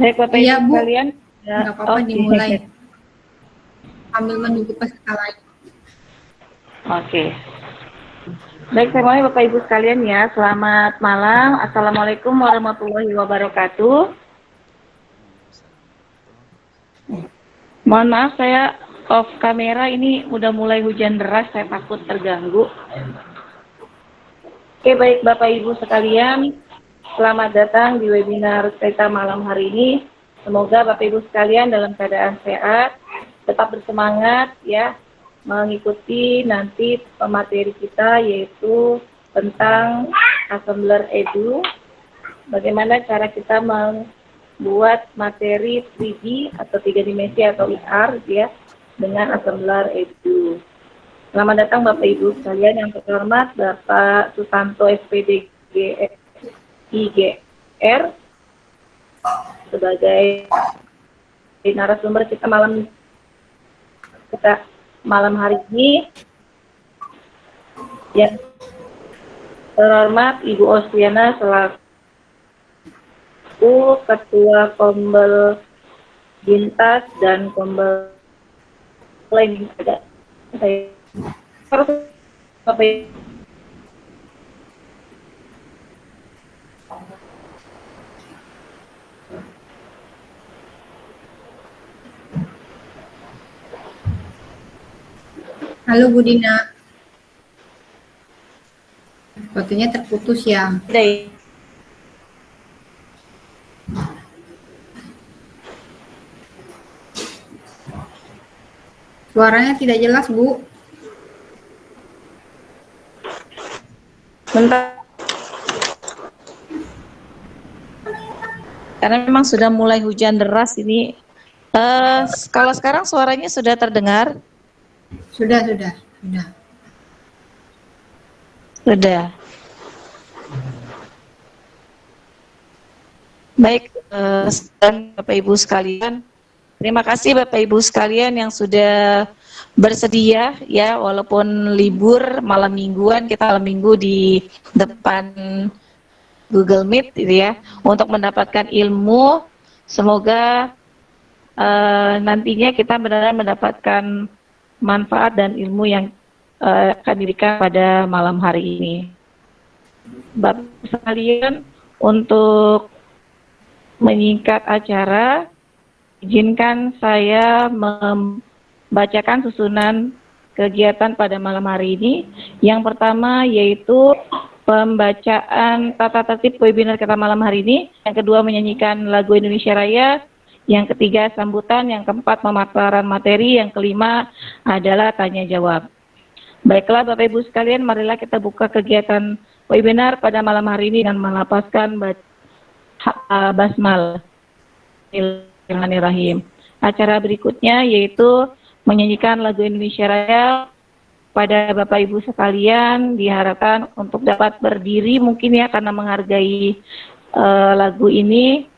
Baik Bapak Iya, Ibu Bu. sekalian. Ya, Nggak apa-apa dimulai. Sambil menunggu peserta lain. Oke. Baik, semuanya Bapak Ibu sekalian ya. Selamat malam. Assalamualaikum warahmatullahi wabarakatuh. Mohon maaf saya off kamera, ini udah mulai hujan deras, saya takut terganggu. Oke, baik Bapak Ibu sekalian, selamat datang di webinar kita malam hari ini. Semoga Bapak Ibu sekalian dalam keadaan sehat, tetap bersemangat ya, mengikuti nanti pemateri kita yaitu tentang Assembler Edu, bagaimana cara kita membuat materi 3D atau 3 dimensi atau IR ya, dengan Assembler Edu. Selamat datang Bapak Ibu sekalian yang terhormat Bapak Susanto SPD IGR sebagai narasumber kita malam hari ini. Yang terhormat Ibu Ostiana selaku Ketua Kombel Bintas dan Kombel lain ada saya Bapak. Halo Bu Dina. Sepertinya terputus ya. Suaranya tidak jelas, Bu. Bentar. Karena memang sudah mulai hujan deras ini. Kalau sekarang suaranya sudah terdengar? Sudah. Baik, Bapak Ibu sekalian. Terima kasih Bapak Ibu sekalian yang sudah bersedia ya, walaupun libur malam mingguan, kita malam minggu di depan Google Meet gitu ya, untuk mendapatkan ilmu. Semoga nantinya kita benar-benar mendapatkan manfaat dan ilmu yang akan diberikan pada malam hari ini. Bapak sekalian, untuk menyingkat acara, izinkan saya membacakan susunan kegiatan pada malam hari ini. Yang pertama yaitu pembacaan tata tertib webinar kita malam hari ini. Yang kedua menyanyikan lagu Indonesia Raya. Yang ketiga sambutan. Yang keempat pemaparan materi. Yang kelima adalah tanya jawab. Baiklah Bapak Ibu sekalian, marilah kita buka kegiatan webinar pada malam hari ini dengan melapaskan basmalah. Bismillahirrahmanirrahim. Acara berikutnya yaitu menyanyikan lagu Indonesia Raya. Pada Bapak Ibu sekalian diharapkan untuk dapat berdiri mungkin ya, karena menghargai lagu ini.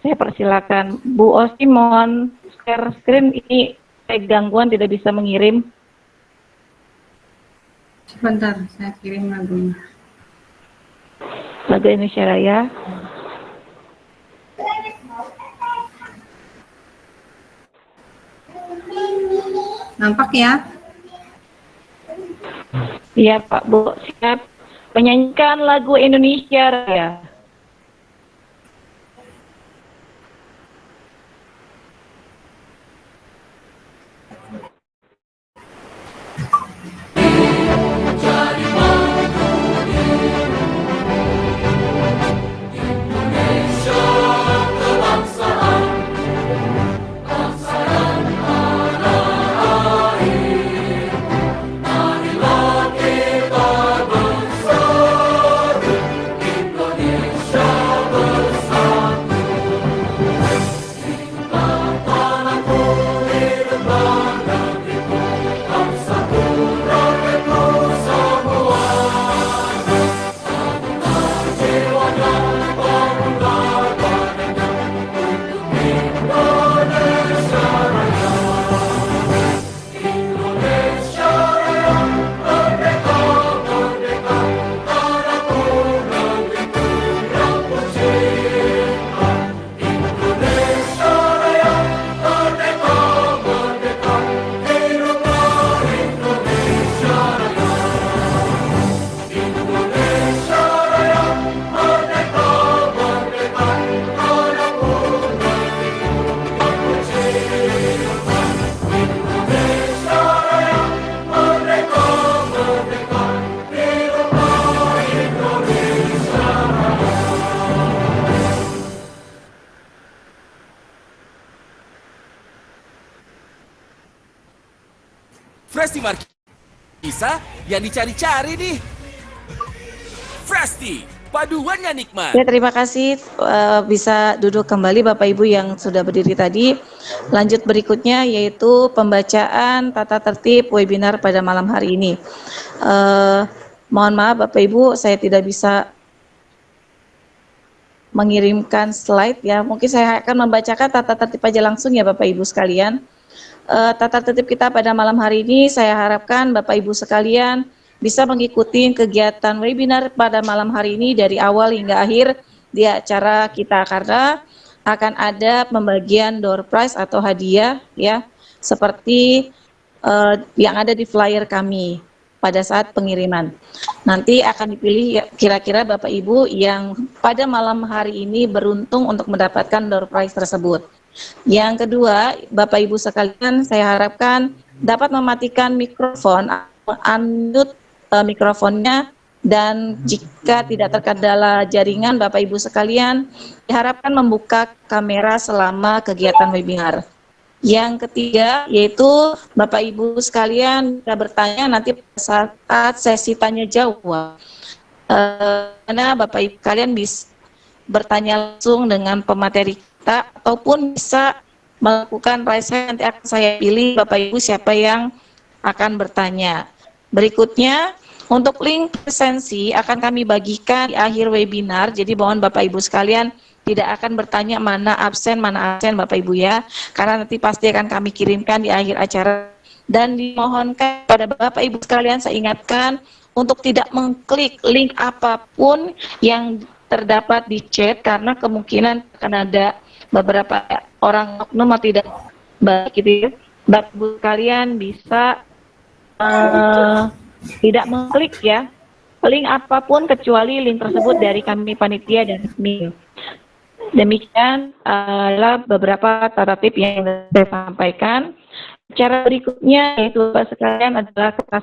Saya persilakan Bu Osti, mohon share screen, ini gangguan tidak bisa mengirim. Sebentar, saya kirim lagunya. Lagu Indonesia Raya. Nampak ya? Iya Pak Bu, siap. Menyanyikan lagu Indonesia Raya. Fresti Markisa yang dicari-cari nih. Fresti, paduannya nikmat. Ya, terima kasih. Bisa duduk kembali Bapak Ibu yang sudah berdiri tadi. Lanjut berikutnya yaitu pembacaan tata tertib webinar pada malam hari ini. Mohon maaf Bapak Ibu, saya tidak bisa mengirimkan slide ya. Mungkin saya akan membacakan tata tertib aja langsung ya Bapak Ibu sekalian. Tata tertib kita pada malam hari ini saya harapkan Bapak Ibu sekalian bisa mengikuti kegiatan webinar pada malam hari ini dari awal hingga akhir di acara kita, karena akan ada pembagian door prize atau hadiah ya, seperti yang ada di flyer kami pada saat pengiriman. Nanti akan dipilih ya, kira-kira Bapak Ibu yang pada malam hari ini beruntung untuk mendapatkan door prize tersebut. Yang kedua, Bapak Ibu sekalian, saya harapkan dapat mematikan mikrofon, unmute mikrofonnya, dan jika tidak terkendala jaringan, Bapak Ibu sekalian, diharapkan membuka kamera selama kegiatan webinar. Yang ketiga, yaitu Bapak Ibu sekalian bisa bertanya nanti saat sesi tanya jawab. Karena Bapak Ibu kalian bisa bertanya langsung dengan pemateri kita, ataupun bisa melakukan raise hand, nanti akan saya pilih Bapak Ibu siapa yang akan bertanya. Berikutnya, untuk link presensi akan kami bagikan di akhir webinar, jadi mohon Bapak Ibu sekalian tidak akan bertanya mana absen Bapak Ibu ya, karena nanti pasti akan kami kirimkan di akhir acara. Dan dimohonkan pada Bapak Ibu sekalian, saya ingatkan untuk tidak mengklik link apapun yang terdapat di chat, karena kemungkinan akan ada beberapa orang oknum atau tidak baik gitu ya. Bapak Ibu sekalian bisa tidak mengklik ya link apapun kecuali link tersebut dari kami panitia dan resmi. Demikian adalah beberapa tata tertib yang saya sampaikan. Cara berikutnya yaitu Bapak sekalian adalah kata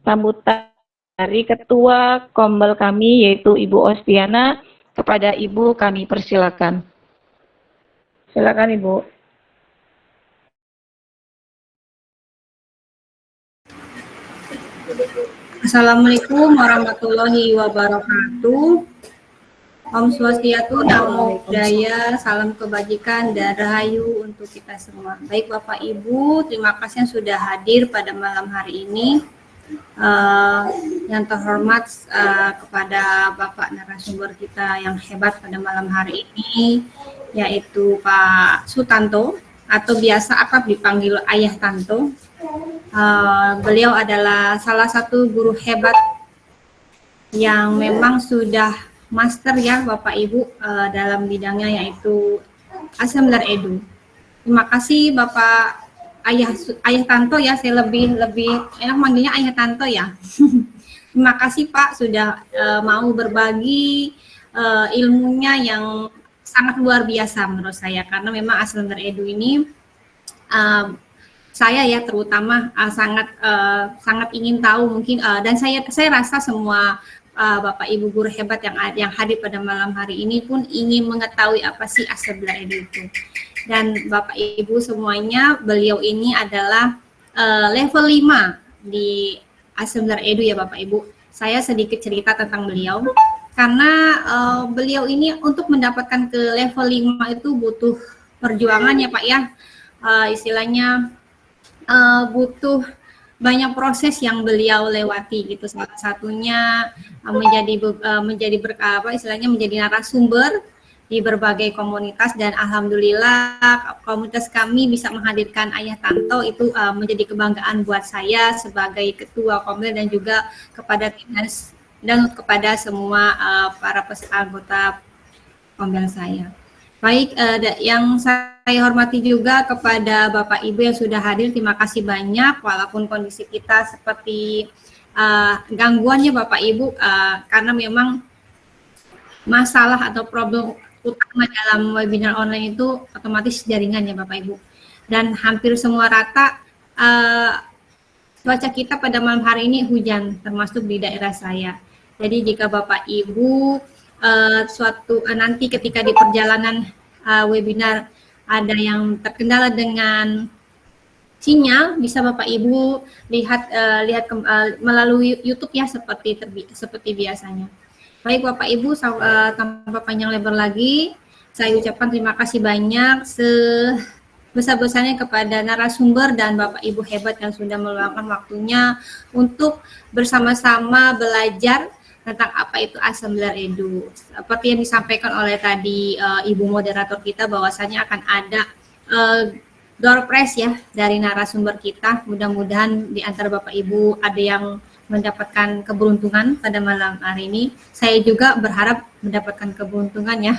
sambutan dari Ketua Kombel kami yaitu Ibu Ostiana. Kepada Ibu kami persilakan. Silakan Ibu. Assalamualaikum warahmatullahi wabarakatuh. Om Swastiastu, Namo Buddhaya, salam kebajikan dan rahayu untuk kita semua. Baik Bapak Ibu, terima kasih yang sudah hadir pada malam hari ini. Yang terhormat kepada Bapak narasumber kita yang hebat pada malam hari ini, yaitu Pak Sutanto, atau biasa akrab dipanggil Ayah Tanto. Beliau adalah salah satu guru hebat yang memang sudah master ya Bapak Ibu dalam bidangnya, yaitu Assembler Edu. Terima kasih Bapak Ayah Tanto ya, saya lebih enak manggilnya Ayah Tanto ya. Terima kasih Pak sudah mau berbagi ilmunya yang sangat luar biasa menurut saya, karena memang Assembler Edu ini saya ya terutama sangat ingin tahu mungkin dan saya rasa semua Bapak Ibu guru hebat yang hadir pada malam hari ini pun ingin mengetahui apa sih Assembler Edu itu. Dan Bapak Ibu semuanya, beliau ini adalah level 5 di Assembler Edu ya Bapak Ibu. Saya sedikit cerita tentang beliau, karena beliau ini untuk mendapatkan ke level 5 itu butuh perjuangan ya Pak ya. Istilahnya butuh banyak proses yang beliau lewati gitu. Salah satunya menjadi narasumber di berbagai komunitas, dan alhamdulillah komunitas kami bisa menghadirkan Ayah Tanto itu menjadi kebanggaan buat saya sebagai ketua Komel dan juga kepada timnas dan kepada semua para anggota Komel saya. Baik, yang saya hormati juga kepada Bapak Ibu yang sudah hadir, terima kasih banyak walaupun kondisi kita seperti gangguannya Bapak Ibu karena memang masalah atau problem utama dalam webinar online itu otomatis jaringannya Bapak Ibu, dan hampir semua rata cuaca kita pada malam hari ini hujan termasuk di daerah saya. Jadi jika Bapak Ibu nanti ketika di perjalanan webinar ada yang terkendala dengan sinyal bisa Bapak Ibu lihat melalui YouTube ya seperti biasanya. Baik Bapak Ibu, tanpa panjang lebar lagi, saya ucapkan terima kasih banyak sebesar-besarnya kepada narasumber dan Bapak Ibu hebat yang sudah meluangkan waktunya untuk bersama-sama belajar tentang apa itu Assembler Edu. Seperti yang disampaikan oleh tadi Ibu moderator kita, bahwasanya akan ada door prize ya dari narasumber kita. Mudah-mudahan di antara Bapak Ibu ada yang mendapatkan keberuntungan pada malam hari ini. Saya juga berharap mendapatkan keberuntungan ya.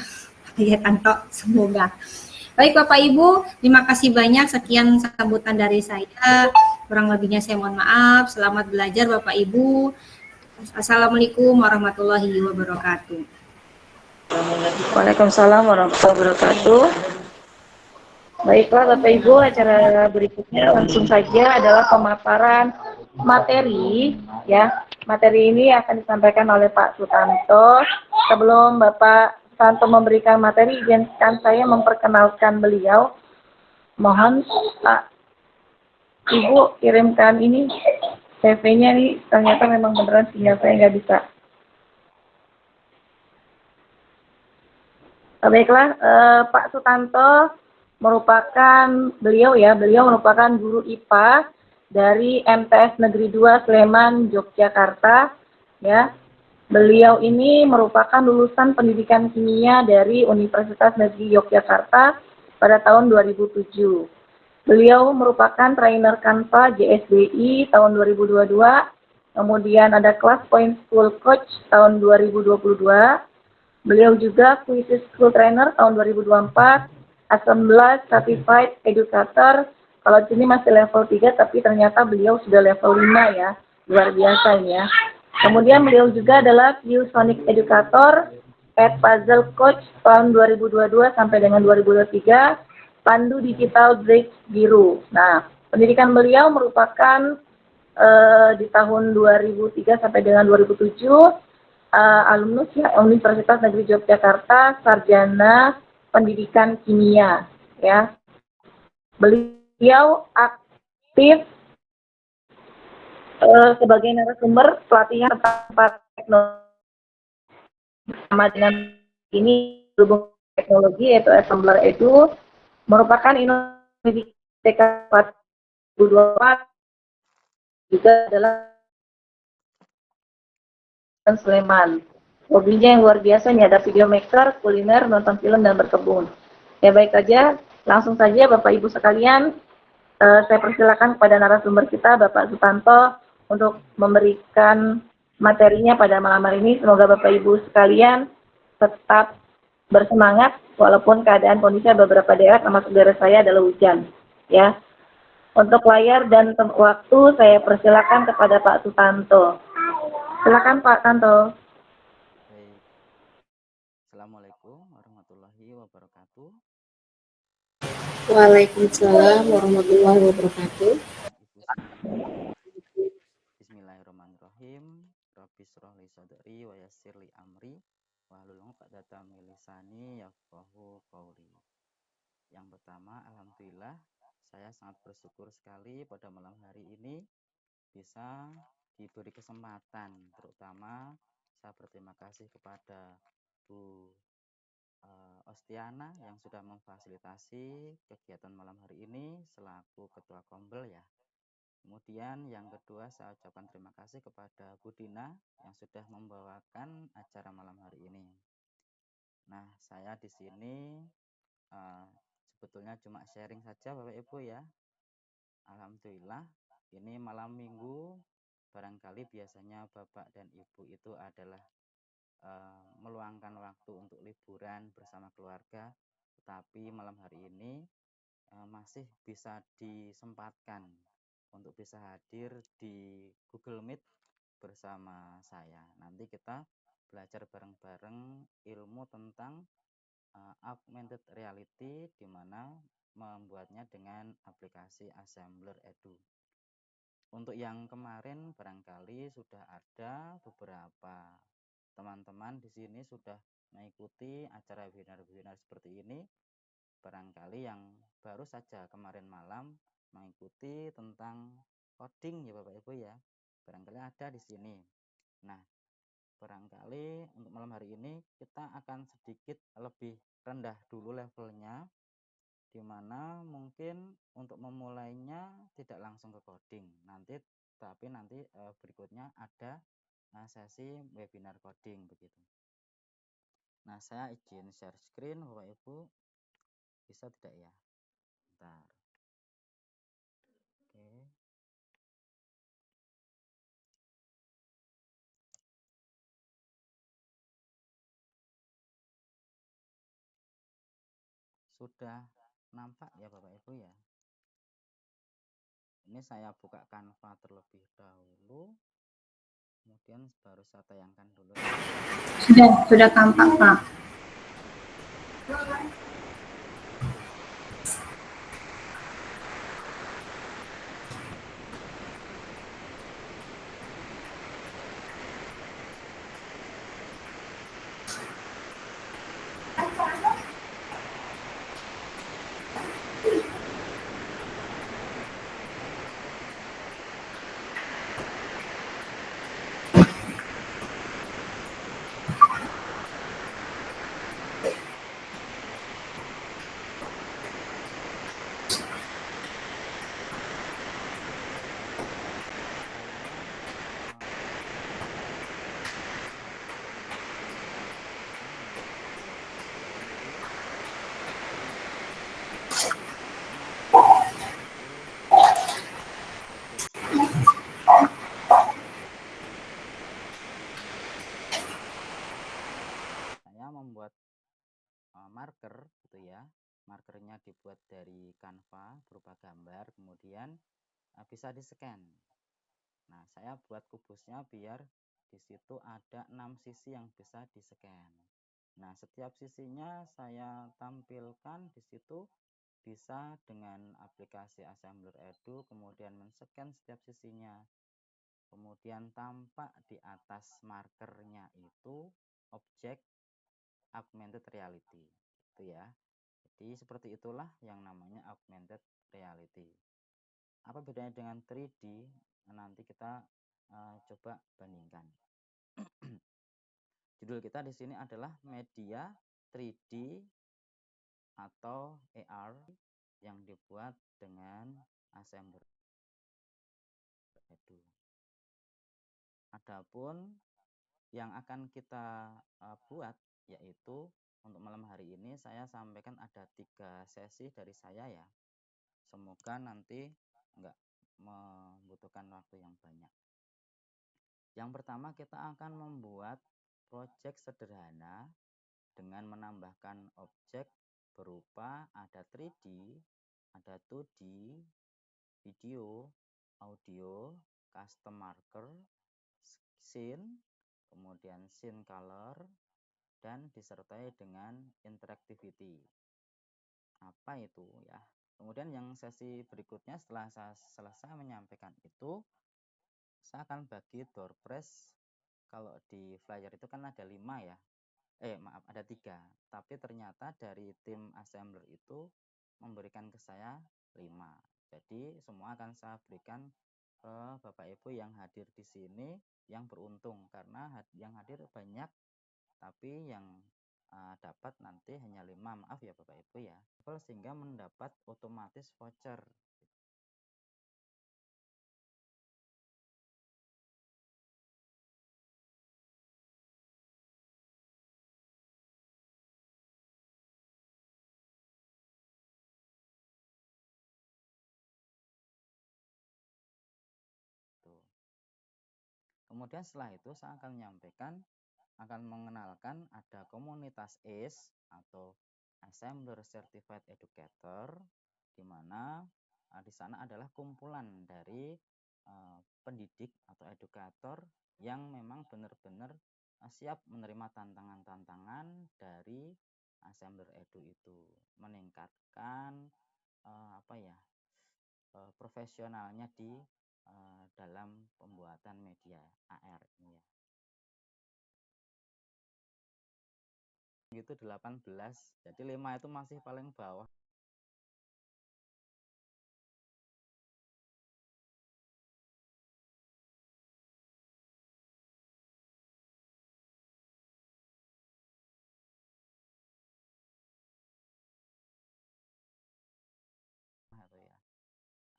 Ya Tanto, semoga. Baik Bapak Ibu, terima kasih banyak. Sekian sambutan dari saya. Kurang lebihnya saya mohon maaf. Selamat belajar Bapak Ibu. Assalamualaikum warahmatullahi wabarakatuh. Waalaikumsalam warahmatullahi wabarakatuh. Baiklah Bapak Ibu, acara berikutnya langsung saja adalah pemaparan materi ya. Materi ini akan disampaikan oleh Pak Sutanto. Sebelum Bapak Sutanto memberikan materi, izinkan saya memperkenalkan beliau. Mohon Pak Ibu kirimkan ini CV-nya nih, ternyata memang beneran sinyal saya nggak bisa. Baiklah, Pak Sutanto beliau merupakan guru IPA dari MTS Negeri 2 Sleman, Yogyakarta. Ya, beliau ini merupakan lulusan pendidikan kimia dari Universitas Negeri Yogyakarta pada tahun 2007. Beliau merupakan trainer Canva JSBI tahun 2022, kemudian ada Class Point School Coach tahun 2022. Beliau juga Quizzes School Trainer tahun 2024, Assembler Certified Educator. Kalau di sini masih level 3, tapi ternyata beliau sudah level 5 ya. Luar biasa ini ya. Kemudian beliau juga adalah ViewSonic Educator, Pet Puzzle Coach tahun 2022 sampai dengan 2023, Pandu Digital Bridge Biru. Nah, pendidikan beliau merupakan di tahun 2003 sampai dengan 2007, alumnus ya, Universitas Negeri Yogyakarta, sarjana pendidikan kimia ya. Beliau aktif sebagai narasumber pelatihan tentang teknologi sama dengan ini berhubung teknologi yaitu Assembler Edu, merupakan inovasi TK 2024, juga adalah Sleman. Hobinya yang luar biasa nih, ada video maker, kuliner, nonton film, dan berkebun. Ya baik aja, langsung saja Bapak Ibu sekalian, saya persilakan kepada narasumber kita Bapak Sutanto untuk memberikan materinya pada malam hari ini. Semoga Bapak Ibu sekalian tetap bersemangat walaupun keadaan kondisi beberapa daerah termasuk daerah saya adalah hujan. Ya, untuk layar dan waktu saya persilakan kepada Pak Sutanto. Silakan Pak Tanto. Baik. Assalamualaikum warahmatullahi wabarakatuh. Waalaikumsalam warahmatullahi wabarakatuh. Ibu Bismillahirrahmanirrahim. Rabbi shrah li sadri wa yassir li amri wahlul 'uqdatam min lisani yafqahu qawli. Yang pertama, alhamdulillah saya sangat bersyukur sekali pada malam hari ini bisa diberi kesempatan, terutama saya berterima kasih kepada Bu Ostiana yang sudah memfasilitasi kegiatan malam hari ini selaku Ketua Kombel ya. Kemudian yang kedua saya ucapkan terima kasih kepada Bu Dina yang sudah membawakan acara malam hari ini. Nah, saya di sini sebetulnya cuma sharing saja Bapak Ibu ya. Alhamdulillah ini malam minggu, barangkali biasanya Bapak dan Ibu itu adalah meluangkan waktu untuk liburan bersama keluarga, tetapi malam hari ini masih bisa disempatkan untuk bisa hadir di Google Meet bersama saya. Nanti kita belajar bareng-bareng ilmu tentang augmented reality, di mana membuatnya dengan aplikasi Assembler Edu. Untuk yang kemarin barangkali sudah ada beberapa teman-teman di sini sudah mengikuti acara webinar-webinar seperti ini. Barangkali yang baru saja kemarin malam mengikuti tentang coding ya Bapak Ibu ya. Barangkali ada di sini. Nah, barangkali untuk malam hari ini kita akan sedikit lebih rendah dulu levelnya, dimana mungkin untuk memulainya tidak langsung ke coding tapi nanti berikutnya ada sesi webinar coding begitu. Nah, saya izin share screen Bapak Ibu, bisa tidak ya? Bentar. Oke. Sudah nampak ya Bapak Ibu ya? Ini saya buka Canva terlebih dahulu, kemudian baru saya tayangkan dulu. Sudah tampak Pak. Saya membuat marker gitu ya. Markernya dibuat dari Canva berupa gambar, kemudian bisa di-scan. Nah, saya buat kubusnya biar di situ ada 6 sisi yang bisa di-scan. Nah, setiap sisinya saya tampilkan di situ bisa dengan aplikasi Assembler Edu, kemudian men-scan setiap sisinya. Kemudian tampak di atas markernya itu objek augmented reality. Itu ya. Jadi seperti itulah yang namanya augmented reality. Apa bedanya dengan 3D? Nanti kita coba bandingkan. Judul kita di sini adalah media 3D atau AR yang dibuat dengan Assembler Edu. Adapun yang akan kita buat yaitu untuk malam hari ini saya sampaikan ada 3 sesi dari saya ya. Semoga nanti enggak membutuhkan waktu yang banyak. Yang pertama kita akan membuat project sederhana dengan menambahkan objek berupa ada 3D, ada 2D, video, audio, custom marker, scene, kemudian scene color, dan disertai dengan interactivity. Apa itu ya? Kemudian yang sesi berikutnya setelah saya selesai menyampaikan itu, saya akan bagi door prize. Kalau di flyer itu kan ada 5 ya. Maaf, ada 3. Tapi ternyata dari tim assembler itu memberikan ke saya 5. Jadi semua akan saya berikan ke Bapak Ibu yang hadir di sini yang beruntung, karena yang hadir banyak tapi yang dapat nanti hanya 5. Maaf ya Bapak Ibu ya. Sehingga mendapat otomatis voucher. Tuh. Kemudian setelah itu saya akan menyampaikan, akan mengenalkan ada komunitas ACE atau Assembler Certified Educator, di mana di sana adalah kumpulan dari pendidik atau edukator yang memang benar-benar siap menerima tantangan-tantangan dari Assembler Edu itu, meningkatkan profesionalnya di dalam pembuatan media AR ini ya. Itu 18, jadi 5 itu masih paling bawah.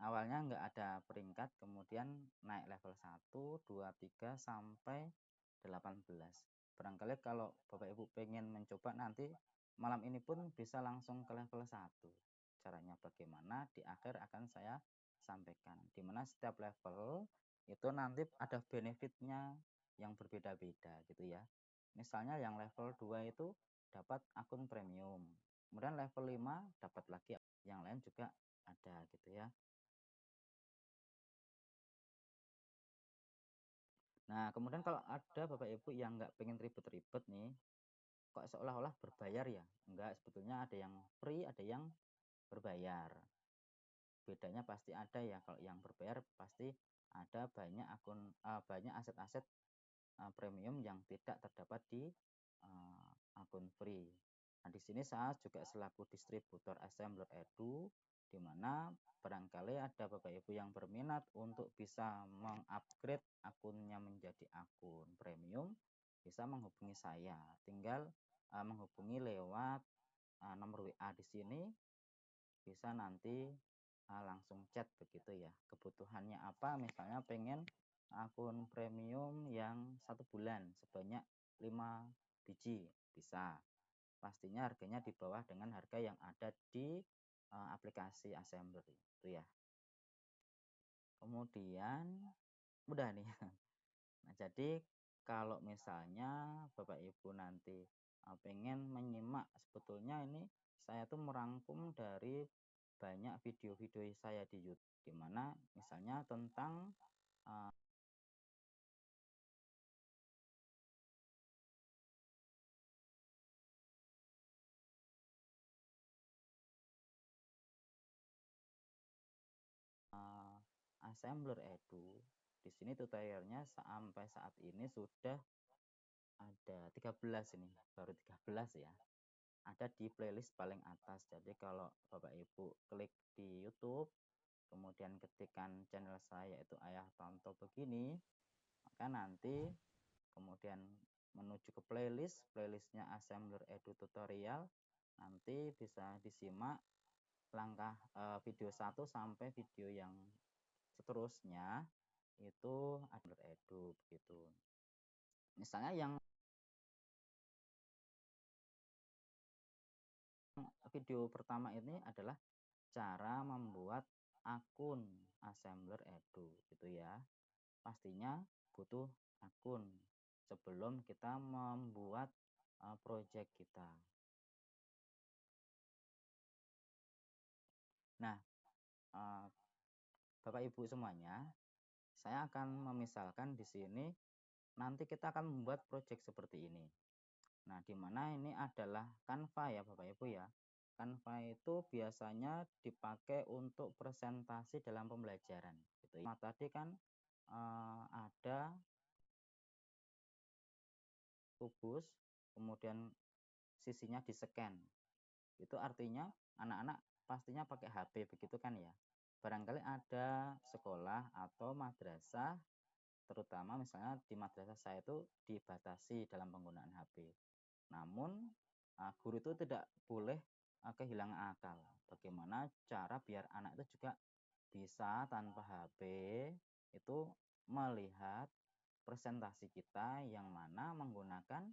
awalnya nggak ada peringkat, kemudian naik level 1, 2, 3 sampai 18. Barangkali kalau Bapak Ibu pengen mencoba nanti malam ini pun bisa langsung ke level 1. Caranya bagaimana di akhir akan saya sampaikan. Dimana setiap level itu nanti ada benefitnya yang berbeda-beda gitu ya. Misalnya yang level 2 itu dapat akun premium. Kemudian level 5 dapat lagi yang lain juga ada gitu ya. Nah, kemudian kalau ada Bapak Ibu yang nggak pengen ribet-ribet nih, kok seolah-olah berbayar ya? Enggak, sebetulnya ada yang free, ada yang berbayar. Bedanya pasti ada ya, kalau yang berbayar pasti ada banyak banyak aset-aset premium yang tidak terdapat di akun free. Nah, di sini saya juga selaku distributor Assembler Edu, di mana barangkali ada Bapak Ibu yang berminat untuk bisa mengupgrade akunnya menjadi akun premium, bisa menghubungi saya. Tinggal menghubungi lewat nomor WA di sini, bisa nanti langsung chat begitu ya. Kebutuhannya apa? Misalnya pengen akun premium yang 1 bulan sebanyak 5 biji, bisa. Pastinya harganya di bawah dengan harga yang ada di aplikasi Assembler itu ya. Kemudian udah nih. Nah, jadi kalau misalnya Bapak Ibu nanti pengen menyimak, sebetulnya ini saya tuh merangkum dari banyak video-video saya di YouTube, di mana misalnya tentang Assembler Edu. Di sini tutorialnya sampai saat ini sudah ada 13 ini, baru 13 ya. Ada di playlist paling atas. Jadi kalau Bapak Ibu klik di YouTube, kemudian ketikkan channel saya yaitu Ayah Tonto begini, maka nanti kemudian menuju ke playlistnya Assembler Edu Tutorial, nanti bisa disimak langkah video 1 sampai video yang seterusnya itu ada Edu begitu. Misalnya yang video pertama ini adalah cara membuat akun Assembler Edu gitu ya. Pastinya butuh akun sebelum kita membuat project kita. Nah, Bapak Ibu semuanya, saya akan memisalkan di sini nanti kita akan membuat project seperti ini. Nah, di mana ini adalah Canva ya Bapak Ibu ya. Canva itu biasanya dipakai untuk presentasi dalam pembelajaran gitu. Nah, tadi kan ada kubus, kemudian sisinya di-scan. Itu artinya anak-anak pastinya pakai HP begitu kan ya. Barangkali ada sekolah atau madrasah, terutama misalnya di madrasah saya itu dibatasi dalam penggunaan HP. Namun guru itu tidak boleh kehilangan akal. Bagaimana cara biar anak itu juga bisa tanpa HP itu melihat presentasi kita yang mana menggunakan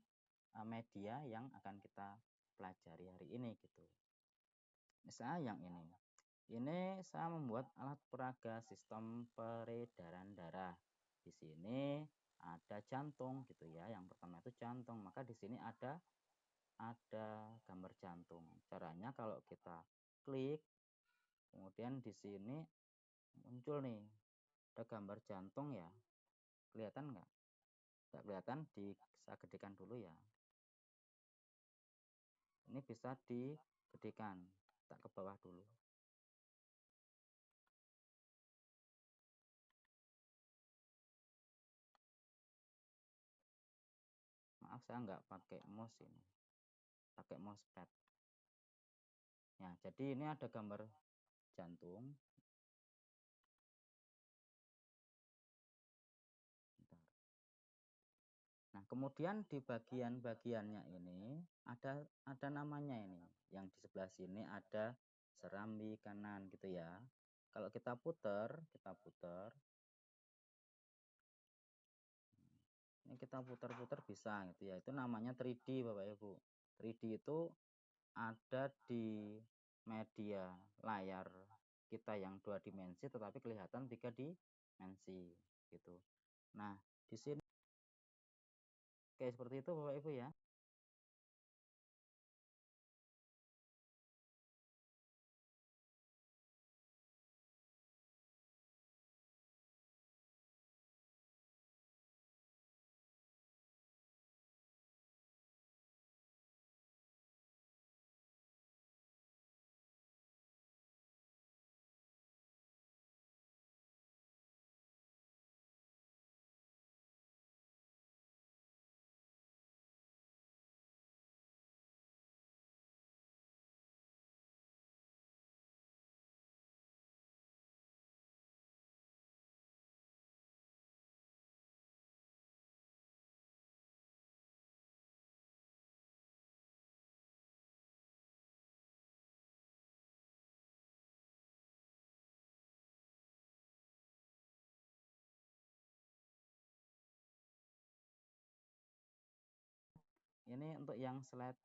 media yang akan kita pelajari hari ini gitu. Misalnya yang ini. Ini saya membuat alat peraga sistem peredaran darah. Di sini ada jantung gitu ya. Yang pertama itu jantung, maka di sini ada gambar jantung. Caranya kalau kita klik, kemudian di sini muncul nih ada gambar jantung ya. Kelihatan nggak? Nggak kelihatan, saya gedekan dulu ya. Ini bisa digedekan, tak ke bawah dulu. Maaf saya nggak pakai mouse ini, pakai mousepad. Ya, jadi ini ada gambar jantung. Bentar. Nah, kemudian di bagian-bagiannya ini ada namanya ini. Yang di sebelah sini ada serambi kanan gitu ya. Kalau kita putar, ini kita putar-putar bisa gitu ya. Itu namanya 3D Bapak Ibu. 3D itu ada di media layar kita yang 2 dimensi tetapi kelihatan 3 dimensi gitu. Nah, di sini kayak seperti itu Bapak Ibu ya. Ini untuk yang slide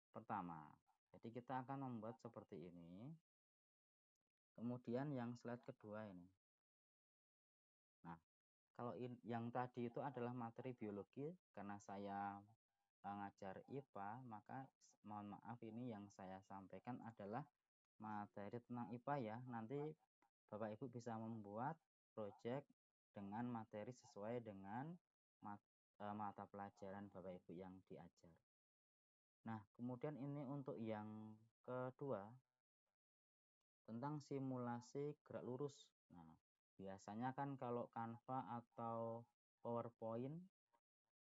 pertama. Jadi kita akan membuat seperti ini. Kemudian yang slide kedua ini. Nah, kalau yang tadi itu adalah materi biologi, karena saya ngajar IPA, maka mohon maaf ini yang saya sampaikan adalah materi tentang IPA ya. Nanti Bapak Ibu bisa membuat proyek dengan materi sesuai dengan mata pelajaran Bapak Ibu yang diajar. Nah, kemudian ini untuk yang kedua tentang simulasi gerak lurus. Nah, biasanya kan kalau Canva atau PowerPoint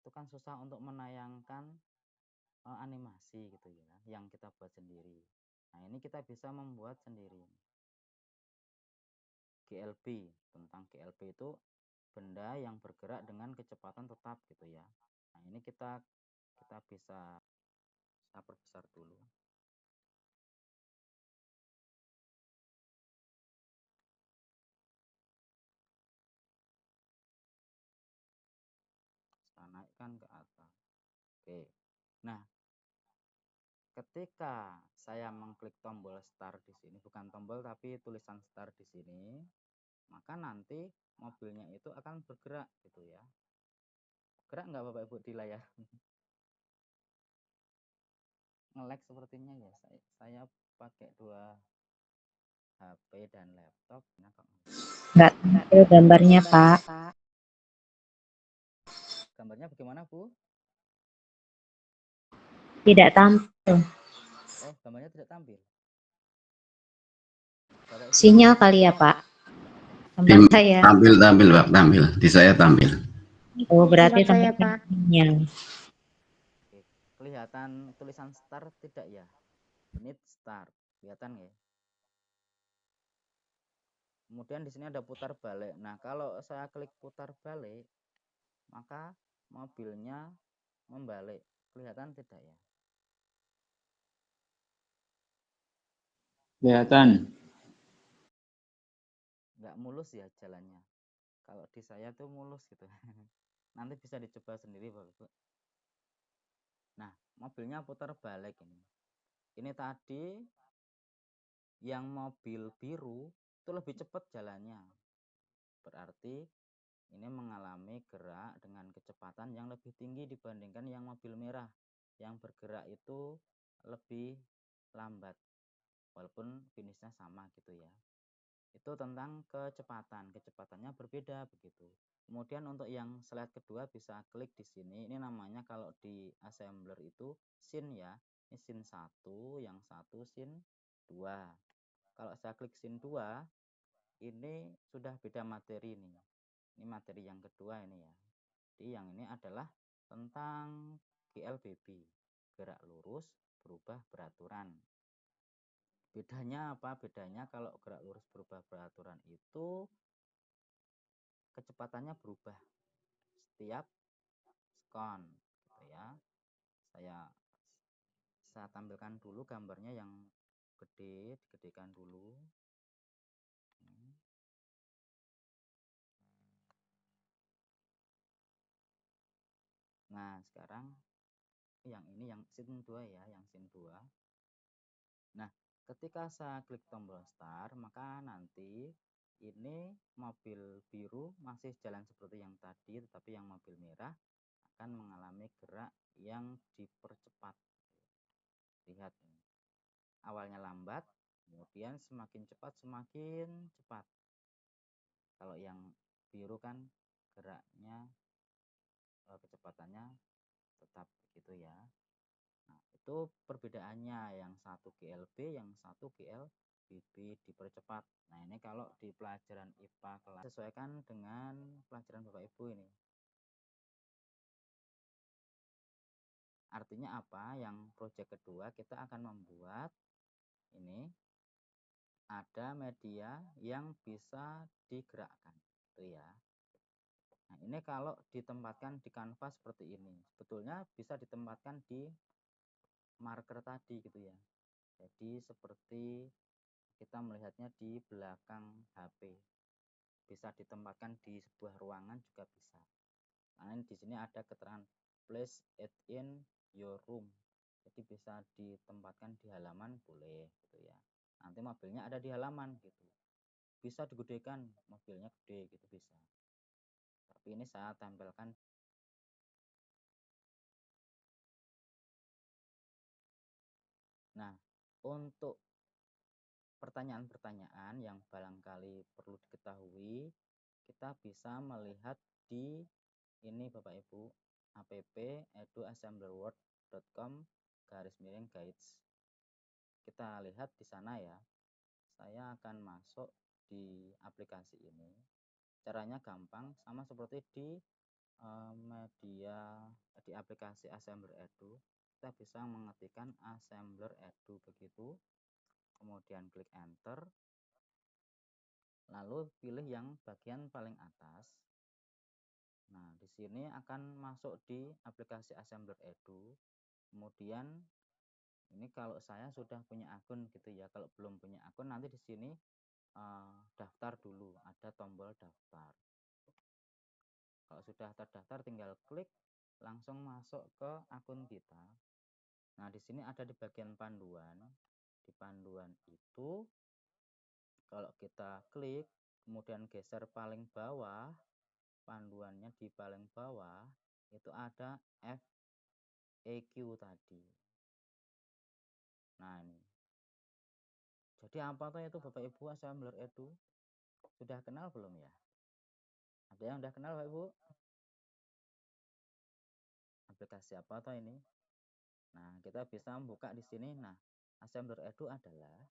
itu kan susah untuk menayangkan animasi gitu ya, yang kita buat sendiri. Nah, ini kita bisa membuat sendiri. GLB, tentang GLB itu benda yang bergerak dengan kecepatan tetap gitu ya. Nah, ini kita bisa perbesar dulu. Kita naikkan ke atas. Oke. Nah, ketika saya mengklik tombol start di sini, bukan tombol tapi tulisan start di sini, maka nanti mobilnya itu akan bergerak gitu ya. Gerak nggak Bapak Ibu di layar? Nge-lag sepertinya ya. Saya pakai 2 HP dan laptop. Nggak tampil gambarnya, Pak. Gambarnya bagaimana Bu? Tidak tampil. Oh, gambarnya tidak tampil. Bapak Ibu Sinyal kali ya, Pak. Tempat saya. Tampil Pak, tampil. Di saya tampil. Oh, berarti tempat sinyal. Oke. Kelihatan tulisan start tidak ya? Ini start, kelihatan ya? Kemudian di sini ada putar balik. Nah, kalau saya klik putar balik, maka mobilnya membalik. Kelihatan tidak ya? Kelihatan. Nggak mulus ya jalannya. Kalau di saya tuh mulus gitu. Nanti bisa dicoba sendiri Bapak Ibu. Nah, mobilnya putar balik ini. Ini tadi yang mobil biru itu lebih cepat jalannya. Berarti ini mengalami gerak dengan kecepatan yang lebih tinggi dibandingkan yang mobil merah. Yang bergerak itu lebih lambat. Walaupun finishnya sama gitu ya. Itu tentang kecepatan. Kecepatannya berbeda begitu. Kemudian untuk yang slide kedua bisa klik di sini. Ini namanya kalau di assembler itu scene ya. Ini scene 1, yang satu scene 2. Kalau saya klik scene 2, ini sudah beda materi ini. Ini materi yang kedua ini ya. Jadi yang ini adalah tentang GLBB, gerak lurus berubah beraturan. Bedanya apa? Bedanya kalau gerak lurus berubah beraturan itu kecepatannya berubah setiap sekon gitu ya. Saya tampilkan dulu gambarnya yang gede, digedekan dulu. Nah, sekarang yang ini yang scene 2 ya, yang scene 2. Nah, ketika saya klik tombol start, maka nanti ini mobil biru masih jalan seperti yang tadi, tetapi yang mobil merah akan mengalami gerak yang dipercepat. Lihat ini. Awalnya lambat, kemudian semakin cepat semakin cepat. Kalau yang biru kan geraknya kecepatannya tetap begitu ya. Nah, itu perbedaannya, yang satu GLB, yang satu GLBB dipercepat. Nah, ini kalau di pelajaran IPA kelas sesuaikan dengan pelajaran Bapak Ibu ini. Artinya apa? Yang proyek kedua kita akan membuat ini ada media yang bisa digerakkan, gitu ya. Nah, ini kalau ditempatkan di kanvas seperti ini, sebetulnya bisa ditempatkan di marker tadi gitu ya. Jadi seperti kita melihatnya di belakang HP, bisa ditempatkan di sebuah ruangan juga bisa. Nah, di sini ada keterangan place it in your room, jadi bisa ditempatkan di halaman boleh gitu ya. Nanti mobilnya ada di halaman gitu, bisa digedekan, mobilnya gede gitu bisa. Tapi ini saya tampilkan. Nah, untuk pertanyaan-pertanyaan yang barangkali perlu diketahui, kita bisa melihat di ini Bapak Ibu, app.eduassemblerworld.com/guides. Kita lihat di sana ya. Saya akan masuk di aplikasi ini. Caranya gampang, sama seperti di media di aplikasi Assembler Edu. Kita bisa mengetikkan Assembler Edu begitu. Kemudian klik enter. Lalu pilih yang bagian paling atas. Nah, di sini akan masuk di aplikasi Assembler Edu. Kemudian ini kalau saya sudah punya akun gitu ya. Kalau belum punya akun, nanti di sini daftar dulu, ada tombol daftar. Kalau sudah terdaftar tinggal klik langsung masuk ke akun kita. Nah, di sini ada di bagian panduan. Di panduan itu kalau kita klik kemudian geser paling bawah, panduannya di paling bawah itu ada FAQ tadi. Nah, ini. Jadi apa tuh itu Bapak Ibu Assembler Edu? Sudah kenal belum ya? Ada yang udah kenal Bapak Ibu? Aplikasi apa tuh ini? Nah, kita bisa membuka di sini. Nah, Assembler Edu adalah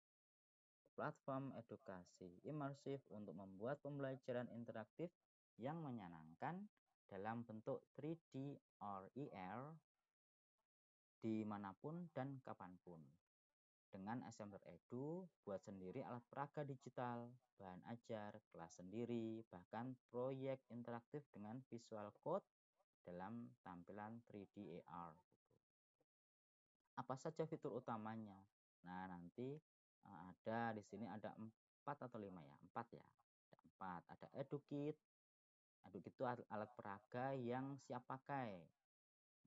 platform edukasi imersif untuk membuat pembelajaran interaktif yang menyenangkan dalam bentuk 3D or ER dimanapun dan kapanpun. Dengan Assembler Edu, buat sendiri alat peraga digital, bahan ajar, kelas sendiri, bahkan proyek interaktif dengan visual code dalam tampilan 3D AR. Apa saja fitur utamanya? Nah, nanti ada di sini ada 4 atau 5 ya? 4 ya. Ada 4. Ada EduKit. EduKit itu alat peraga yang siap pakai.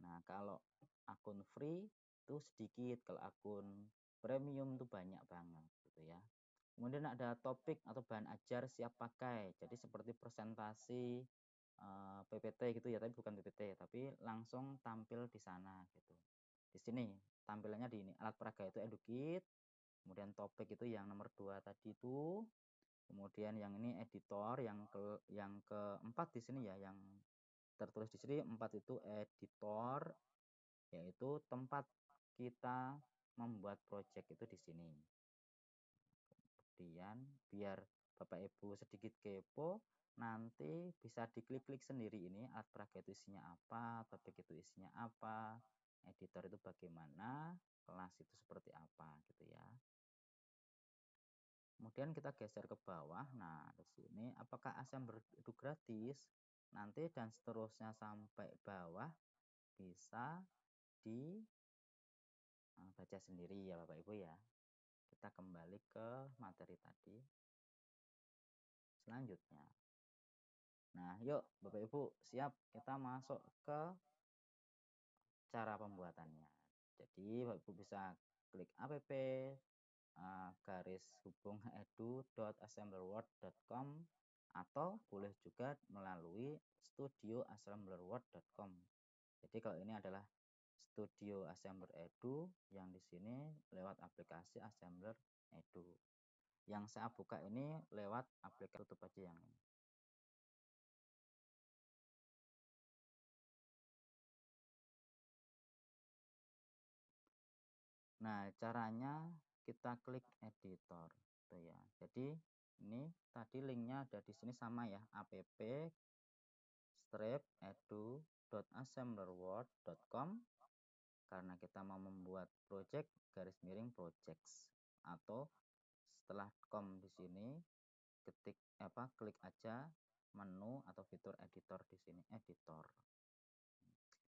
Nah, kalau akun free itu sedikit, kalau akun premium itu banyak banget gitu ya. Kemudian ada topik atau bahan ajar siap pakai. Jadi seperti presentasi PPT gitu ya, tapi bukan PPT, tapi langsung tampil di sana gitu. Di sini tampilannya di ini. Alat peraga itu EduKit. Kemudian topik itu yang nomor 2 tadi itu. Kemudian yang ini editor, yang keempat di sini ya, yang tertulis di sini 4 itu editor, yaitu tempat kita membuat project itu di sini. Kemudian biar Bapak Ibu sedikit kepo, nanti bisa diklik-klik sendiri ini alat peraga itu isinya apa, topik itu isinya apa, editor itu bagaimana, kelas itu seperti apa gitu ya. Kemudian kita geser ke bawah. Nah, di sini apakah Assembler itu gratis? Nanti dan seterusnya sampai bawah bisa dibaca sendiri ya Bapak Ibu ya. Kita kembali ke materi tadi. Selanjutnya. Nah, yuk Bapak Ibu, siap kita masuk ke cara pembuatannya. Jadi Bapak Ibu bisa klik app garis hubung edu.assemblerword.com atau boleh juga melalui studioassemblerword.com. Jadi kalau ini adalah Studio Assembler Edu, yang di sini lewat aplikasi Assembler Edu. Yang saya buka ini lewat aplikasi, tutup aja yang ini. Nah, caranya kita klik editor, tuh ya. Jadi ini tadi linknya ada di sini sama ya, app-edu.assemblerword.com, karena kita mau membuat project garis miring projects, atau setelah com di sini klik aja menu atau fitur editor di sini, editor.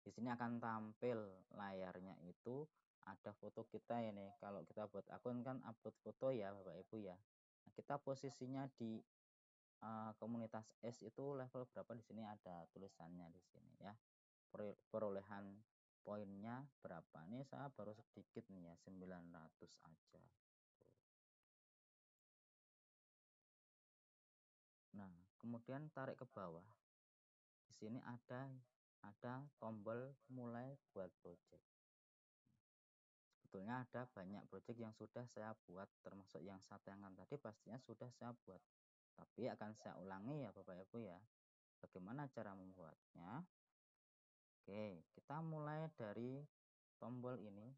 Di sini akan tampil layarnya itu ada foto kita ini. Kalau kita buat akun kan upload foto ya Bapak Ibu ya. Nah, kita posisinya di komunitas S itu level berapa, di sini ada tulisannya di sini ya. Perolehan poinnya berapa? Nih saya baru sedikit nih ya, 900 aja. Nah, kemudian tarik ke bawah. Di sini ada tombol mulai buat project. Sebetulnya ada banyak project yang sudah saya buat, termasuk yang saya tayangkan tadi pastinya sudah saya buat. Tapi akan saya ulangi ya Bapak Ibu ya. Bagaimana cara membuatnya? Oke, kita mulai dari tombol ini,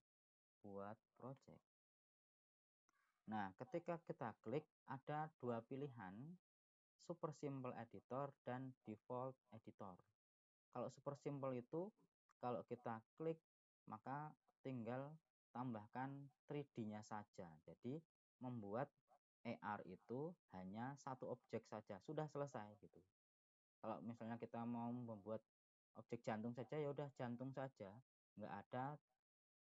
buat project. Nah, ketika kita klik ada dua pilihan, Super Simple Editor dan Default Editor. Kalau Super Simple itu kalau kita klik maka tinggal tambahkan 3D-nya saja. Jadi membuat AR itu hanya satu objek saja, sudah selesai gitu. Kalau misalnya kita mau membuat objek jantung saja, ya udah jantung saja, nggak ada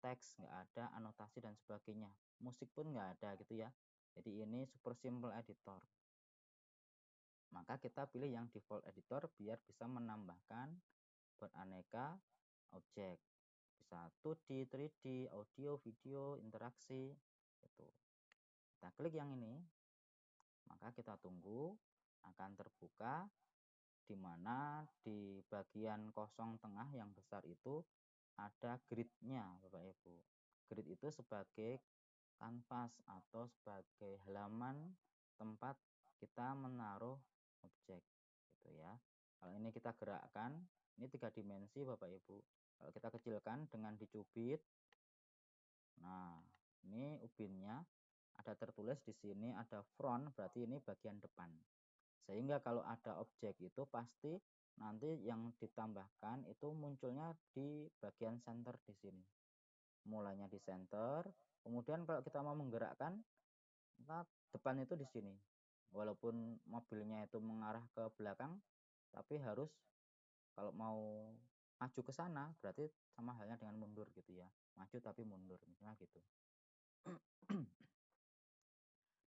teks, nggak ada anotasi dan sebagainya. Musik pun nggak ada gitu ya. Jadi ini Super Simple Editor. Maka kita pilih yang Default Editor biar bisa menambahkan beraneka objek. Bisa 2D, 3D, audio, video, interaksi gitu. Kita klik yang ini, maka kita tunggu akan terbuka, di mana di bagian kosong tengah yang besar itu ada grid-nya Bapak Ibu. Grid itu sebagai kanvas atau sebagai halaman tempat kita menaruh objek gitu ya. Kalau ini kita gerakkan, ini 3 dimensi Bapak Ibu. Kalau kita kecilkan dengan dicubit, nah ini ubinnya ada tertulis di sini ada front, berarti ini bagian depan. Sehingga kalau ada objek itu pasti nanti yang ditambahkan itu munculnya di bagian center di sini. Mulanya di center, kemudian kalau kita mau menggerakkan, maka depan itu di sini. Walaupun mobilnya itu mengarah ke belakang, tapi harus kalau mau maju ke sana berarti sama halnya dengan mundur gitu ya. Maju tapi mundur misalnya gitu.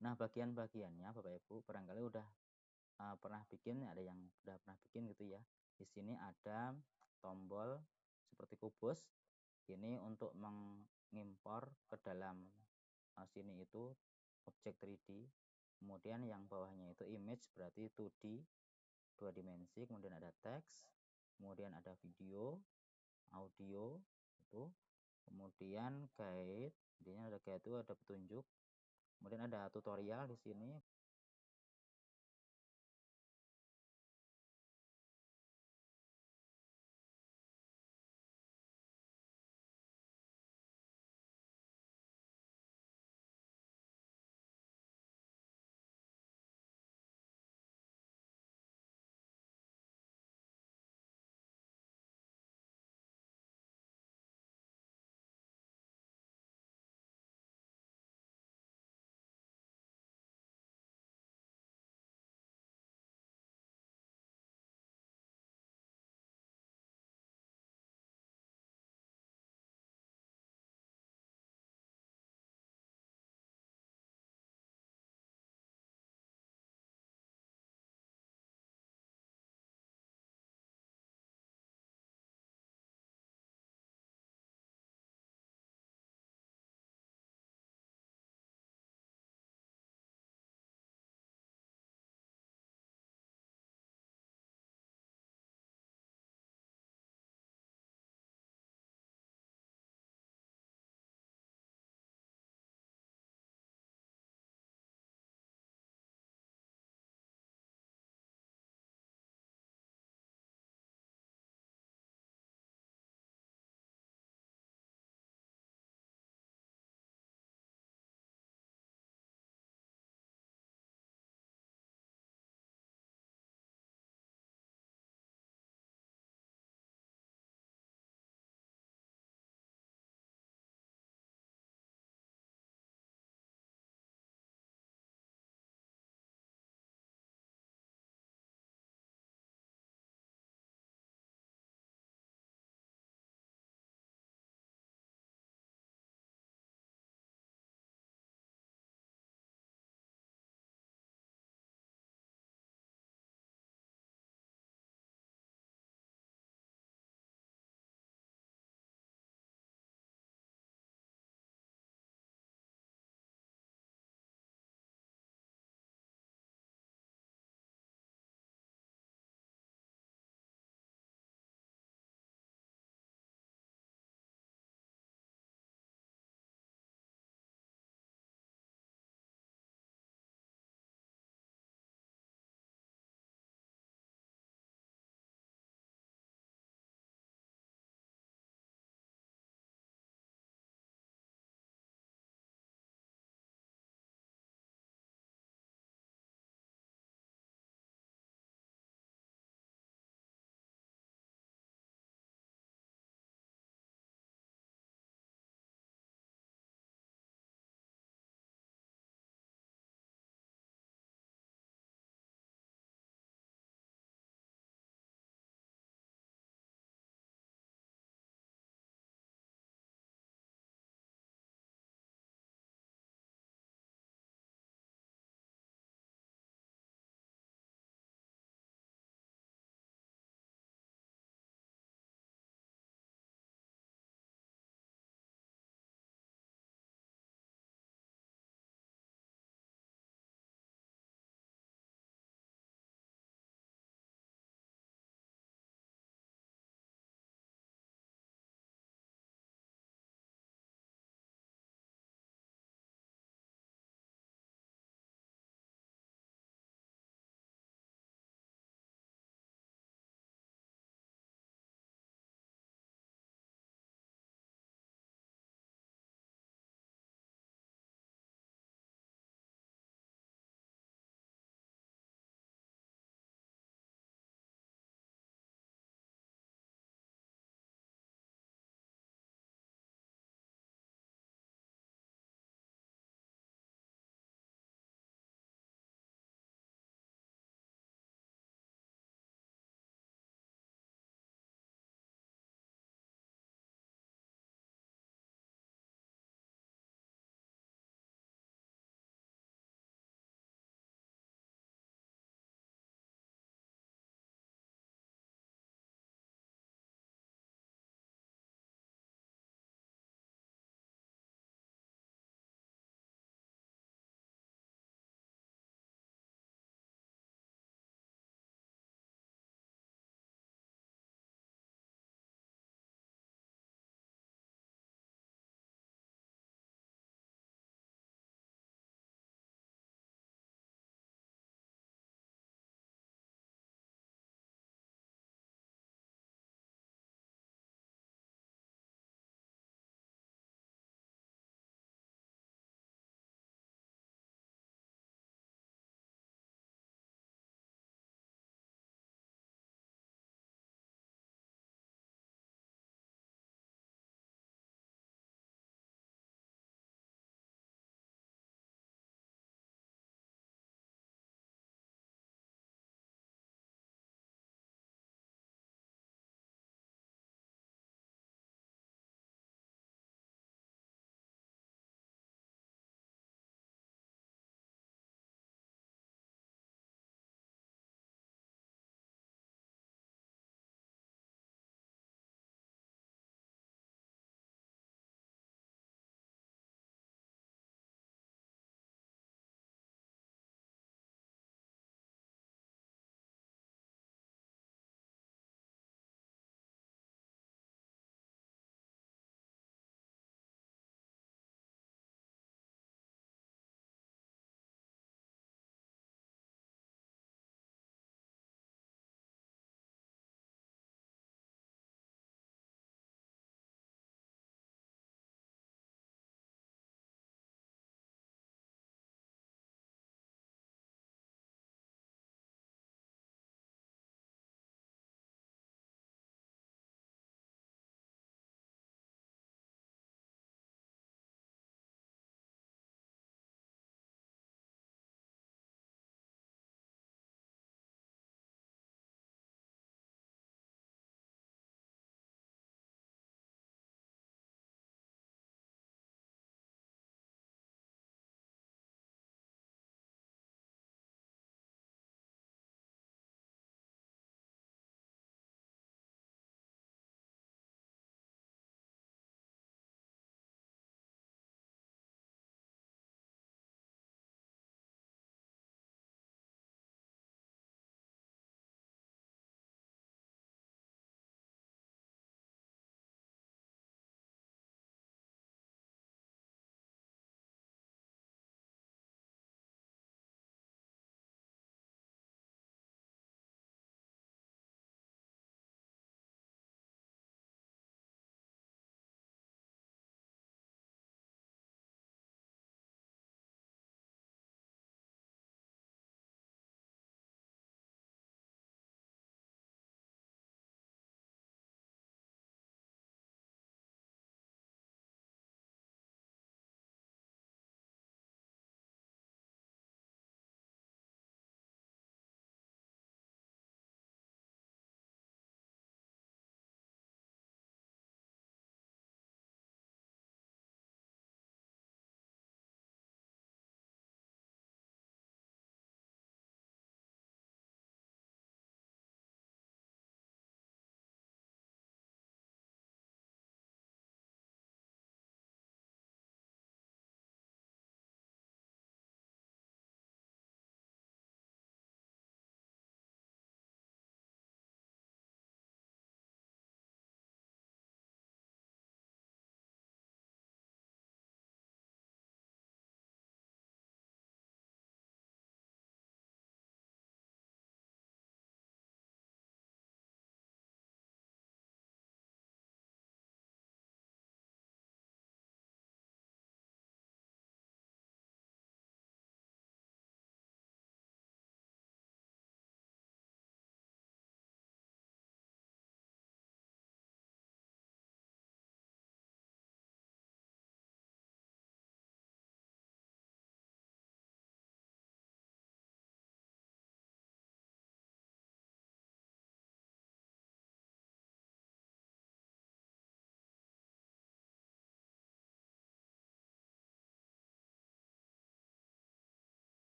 Nah, bagian-bagiannya Bapak Ibu barangkali udah pernah bikin, ada yang udah pernah bikin gitu ya. Di sini ada tombol seperti kubus. Ini untuk mengimpor ke dalam sini itu objek 3D. Kemudian yang bawahnya itu image, berarti 2D, 2 dimensi. Kemudian ada teks, kemudian ada video, audio itu. Kemudian guide, intinya ada guide itu ada petunjuk. Kemudian ada tutorial di sini.